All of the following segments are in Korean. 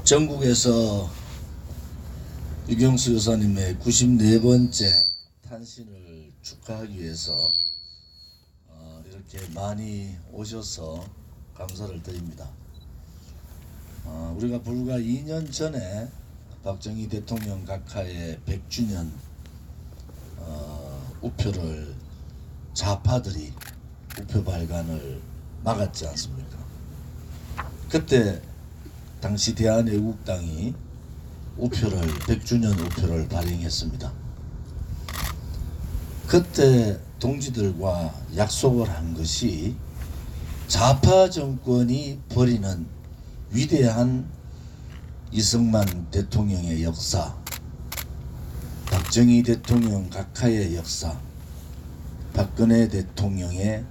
전국에서 유경수 여사님의 94번째 탄신을 축하하기 위해서 이렇게 많이 오셔서 감사를 드립니다. 우리가 불과 2년 전에 박정희 대통령 각하의 100주년 우표를 좌파들이 우표 발간을 막았지 않습니까? 그때 당시 대한애국당이 우표를 100주년 우표를 발행했습니다. 그때 동지들과 약속을 한 것이 좌파 정권이 버리는 위대한 이승만 대통령의 역사, 박정희 대통령 각하의 역사, 박근혜 대통령의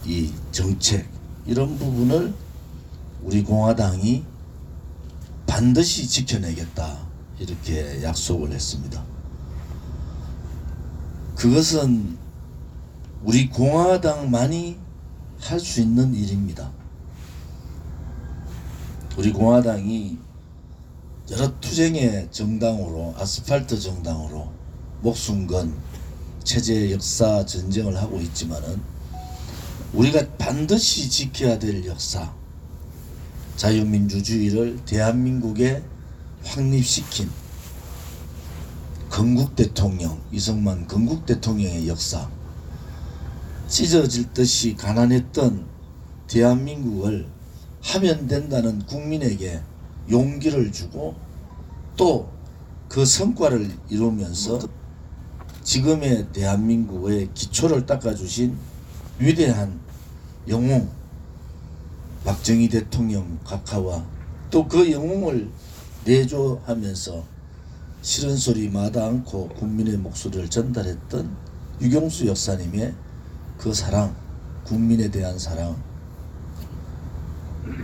이 정책, 이런 부분을 우리 공화당이 반드시 지켜내겠다, 이렇게 약속을 했습니다. 그것은 우리 공화당만이 할 수 있는 일입니다. 우리 공화당이 여러 투쟁의 정당으로, 아스팔트 정당으로 목숨 건 체제 역사 전쟁을 하고 있지만은 우리가 반드시 지켜야 될 역사, 자유민주주의를 대한민국에 확립시킨 건국 대통령, 이승만 건국 대통령의 역사, 찢어질 듯이 가난했던 대한민국을 하면 된다는 국민에게 용기를 주고 또 그 성과를 이루면서 지금의 대한민국의 기초를 닦아주신 위대한 영웅 박정희 대통령 각하와 또 그 영웅을 내조하면서 싫은 소리 마다 않고 국민의 목소리를 전달했던 유경수 여사님의 그 사랑, 국민에 대한 사랑,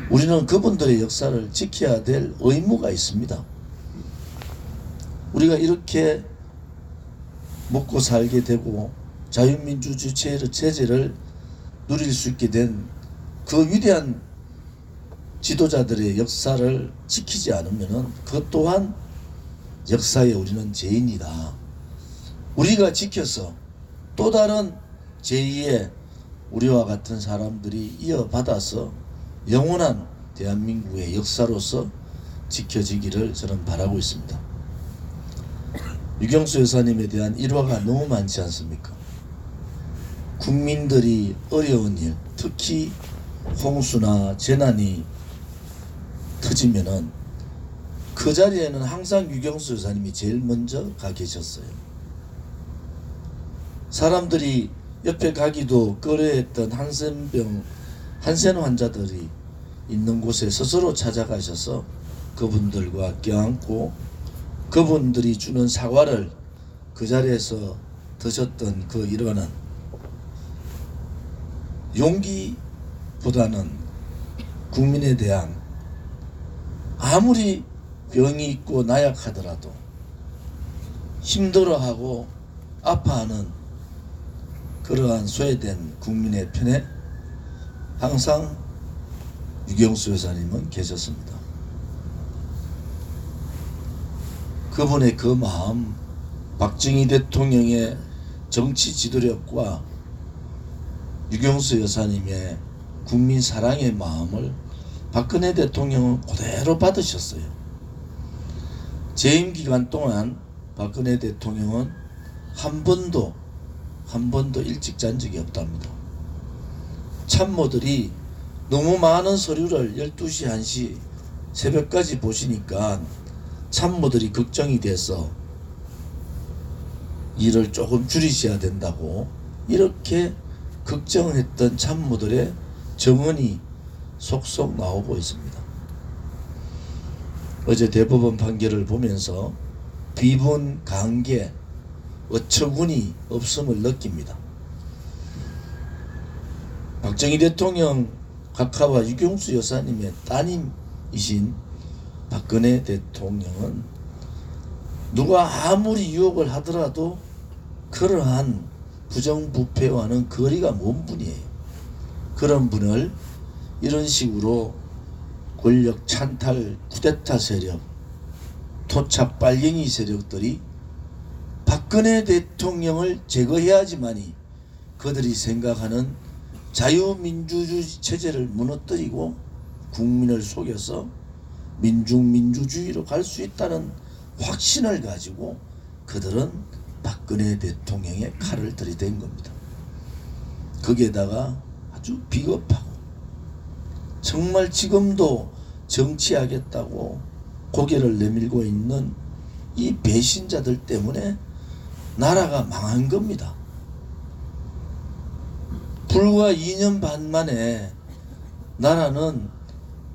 우리는 그분들의 역사를 지켜야 될 의무가 있습니다. 우리가 이렇게 먹고 살게 되고 자유민주주의 체제를 누릴 수 있게 된 그 위대한 지도자들의 역사를 지키지 않으면은 그것 또한 역사에 우리는 죄인이다. 우리가 지켜서 또 다른 제2의 우리와 같은 사람들이 이어받아서 영원한 대한민국의 역사로서 지켜지기를 저는 바라고 있습니다. 유경수 여사님에 대한 일화가 너무 많지 않습니까? 국민들이 어려운 일, 특히 홍수나 재난이 터지면은 그 자리에는 항상 유경수 여사님이 제일 먼저 가 계셨어요. 사람들이 옆에 가기도 꺼려했던 한센 환자들이 있는 곳에 스스로 찾아가셔서 그분들과 껴안고 그분들이 주는 사과를 그 자리에서 드셨던 그 일화는 용기보다는 국민에 대한, 아무리 병이 있고 나약하더라도 힘들어하고 아파하는 그러한 소외된 국민의 편에 항상 유경수 여사님은 계셨습니다. 그분의 그 마음, 박정희 대통령의 정치 지도력과 유경수 여사님의 국민 사랑의 마음을 박근혜 대통령은 그대로 받으셨어요. 재임 기간 동안 박근혜 대통령은 한 번도 일찍 잔 적이 없답니다. 참모들이 너무 많은 서류를 12시, 1시, 새벽까지 보시니까 참모들이 걱정이 돼서 일을 조금 줄이셔야 된다고 이렇게 걱정했던 참모들의 증언이 속속 나오고 있습니다. 어제 대법원 판결을 보면서 비분, 관계, 어처구니 없음을 느낍니다. 박정희 대통령 각하와 유경수 여사님의 따님이신 박근혜 대통령은 누가 아무리 유혹을 하더라도 그러한 부정부패와는 거리가 먼 분이에요. 그런 분을 이런 식으로 권력 찬탈 쿠데타 세력, 토착 빨갱이 세력들이 박근혜 대통령을 제거해야지만이 그들이 생각하는 자유민주주의 체제를 무너뜨리고 국민을 속여서 민중민주주의로 갈 수 있다는 확신을 가지고 그들은 박근혜 대통령의 칼을 들이댄 겁니다. 거기에다가 아주 비겁하고 정말 지금도 정치하겠다고 고개를 내밀고 있는 이 배신자들 때문에 나라가 망한 겁니다. 불과 2년 반 만에 나라는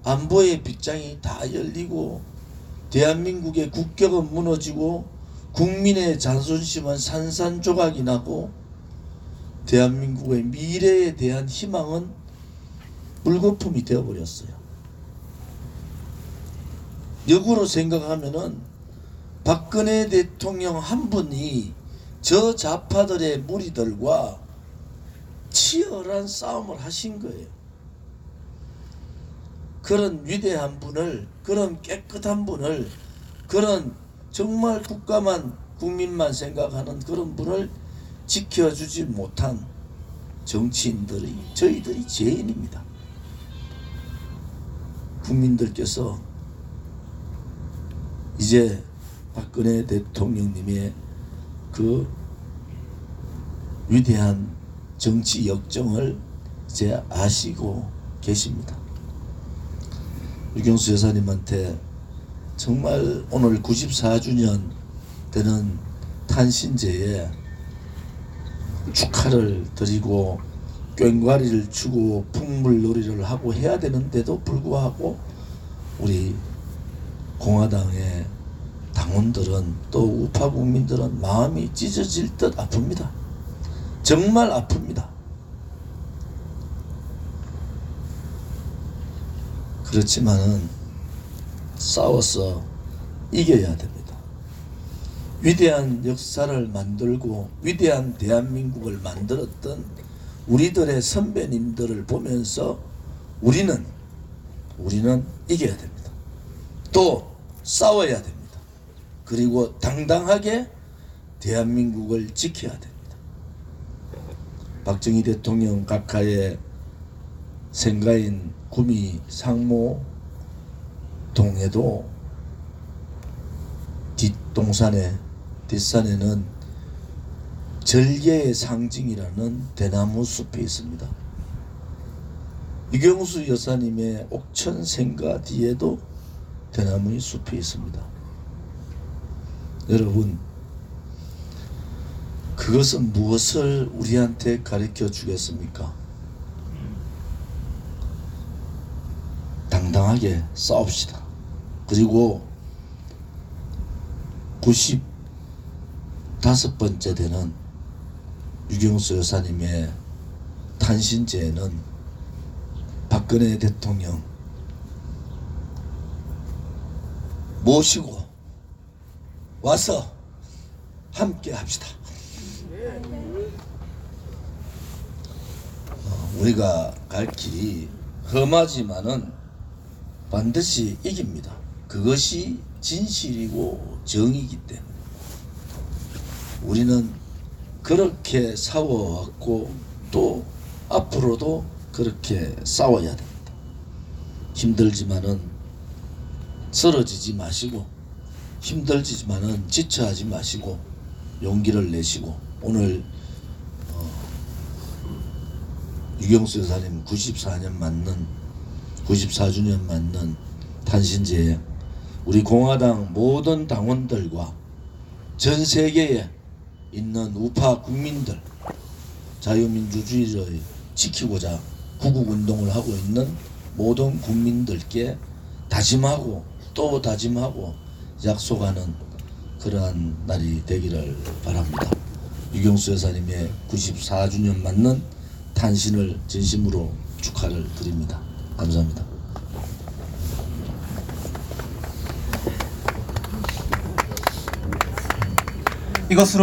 안보의 빗장이 다 열리고 대한민국의 국격은 무너지고 국민의 자존심은 산산조각이 나고 대한민국의 미래에 대한 희망은 물거품이 되어버렸어요. 역으로 생각하면은 박근혜 대통령 한 분이 저 좌파들의 무리들과 치열한 싸움을 하신 거예요. 그런 위대한 분을, 그런 깨끗한 분을, 그런 정말 국가만 국민만 생각하는 그런 분을 지켜주지 못한 정치인들이 저희들이 죄인입니다. 국민들께서 이제 박근혜 대통령님의 그 위대한 정치 역정을 이제 아시고 계십니다. 유경수 여사님한테 정말 오늘 94주년 되는 탄신제에 축하를 드리고 꽹과리를 추고 풍물놀이를 하고 해야 되는데도 불구하고 우리 공화당의 당원들은 또 우파 국민들은 마음이 찢어질 듯 아픕니다. 정말 아픕니다. 그렇지만은 싸워서 이겨야 됩니다. 위대한 역사를 만들고 위대한 대한민국을 만들었던 우리들의 선배님들을 보면서 우리는 이겨야 됩니다. 또 싸워야 됩니다. 그리고 당당하게 대한민국을 지켜야 됩니다. 박정희 대통령 각하의 생가인 구미 상모동에도 뒷산에는 절개의 상징이라는 대나무 숲이 있습니다. 유경수 여사님의 옥천 생가 뒤에도 대나무의 숲이 있습니다. 여러분, 그것은 무엇을 우리한테 가르쳐 주겠습니까? 당당하게 싸웁시다. 그리고 95번째 되는 유경수 여사님의 탄신제에는 박근혜 대통령 모시고 와서 함께 합시다. 우리가 갈 길이 험하지만은 반드시 이깁니다. 그것이 진실이고 정의이기 때문에 우리는 그렇게 싸워왔고 또 앞으로도 그렇게 싸워야 됩니다. 힘들지만은 쓰러지지 마시고, 힘들지만은 지쳐하지 마시고 용기를 내시고, 오늘 유경수 여사님 94주년 맞는 탄신제에 우리 공화당 모든 당원들과 전 세계에 있는 우파 국민들, 자유민주주의를 지키고자 구국운동을 하고 있는 모든 국민들께 다짐하고 또 다짐하고 약속하는 그러한 날이 되기를 바랍니다. 유경수 여사님의 94주년 맞는 탄신을 진심으로 축하를 드립니다. 감사합니다. 이것으로